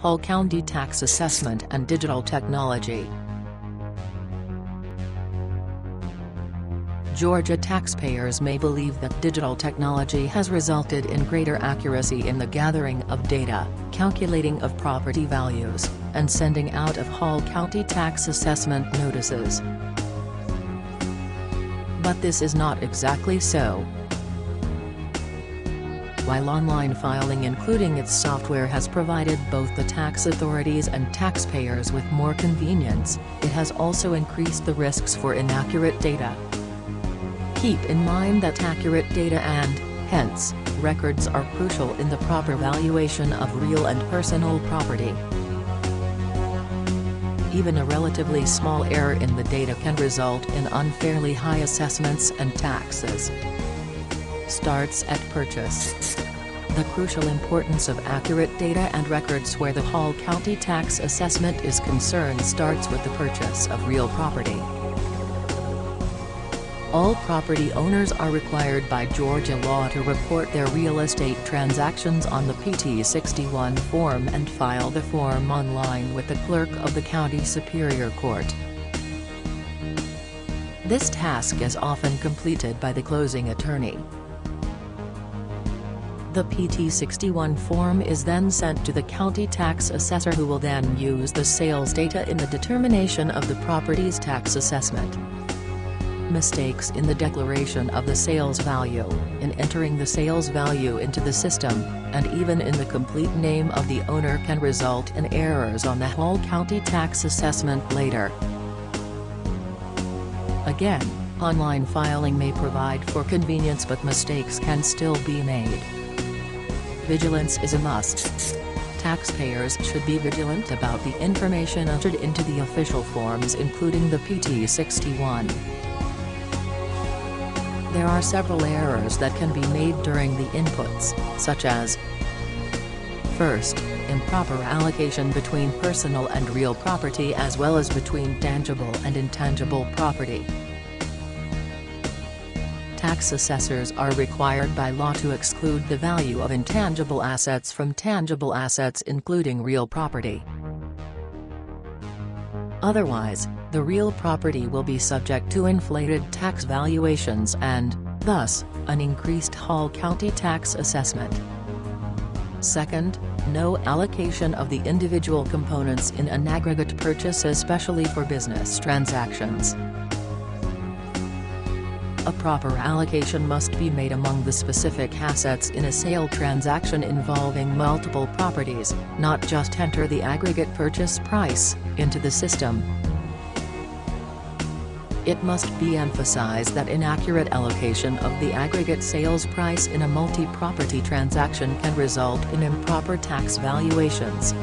Hall County Tax Assessment and Digital Technology. Georgia taxpayers may believe that digital technology has resulted in greater accuracy in the gathering of data, calculating of property values, and sending out of Hall County tax assessment notices. But this is not exactly so. While online filing including its software has provided both the tax authorities and taxpayers with more convenience, it has also increased the risks for inaccurate data. Keep in mind that accurate data and, hence, records are crucial in the proper valuation of real and personal property. Even a relatively small error in the data can result in unfairly high assessments and taxes. Starts at purchase. The crucial importance of accurate data and records where the Hall County tax assessment is concerned starts with the purchase of real property. All property owners are required by Georgia law to report their real estate transactions on the PT-61 form and file the form online with the clerk of the county superior court. This task is often completed by the closing attorney. The PT-61 form is then sent to the county tax assessor, who will then use the sales data in the determination of the property's tax assessment. Mistakes in the declaration of the sales value, in entering the sales value into the system, and even in the complete name of the owner can result in errors on the Hall County tax assessment later. Again, online filing may provide for convenience, but mistakes can still be made. Vigilance is a must. Taxpayers should be vigilant about the information entered into the official forms, including the PT-61. There are several errors that can be made during the inputs, such as: first, improper allocation between personal and real property as well as between tangible and intangible property. Tax assessors are required by law to exclude the value of intangible assets from tangible assets, including real property. Otherwise, the real property will be subject to inflated tax valuations and, thus, an increased Hall County tax assessment. Second, no allocation of the individual components in an aggregate purchase, especially for business transactions. A proper allocation must be made among the specific assets in a sale transaction involving multiple properties, not just enter the aggregate purchase price into the system. It must be emphasized that inaccurate allocation of the aggregate sales price in a multi-property transaction can result in improper tax valuations.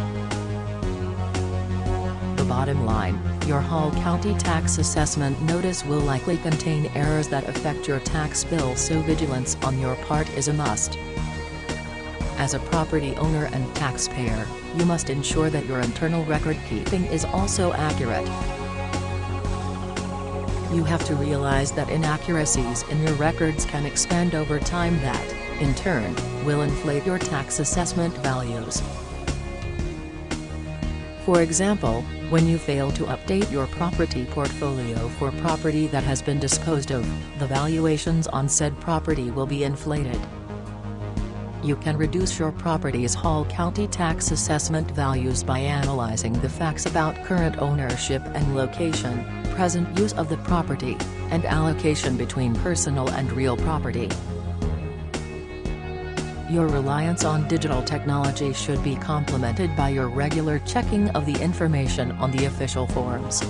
The bottom line: your Hall County tax assessment notice will likely contain errors that affect your tax bill, so vigilance on your part is a must. As a property owner and taxpayer, you must ensure that your internal record keeping is also accurate. You have to realize that inaccuracies in your records can expand over time that, in turn, will inflate your tax assessment values. For example, when you fail to update your property portfolio for property that has been disposed of, the valuations on said property will be inflated. You can reduce your property's Hall County tax assessment values by analyzing the facts about current ownership and location, present use of the property, and allocation between personal and real property. Your reliance on digital technology should be complemented by your regular checking of the information on the official forms.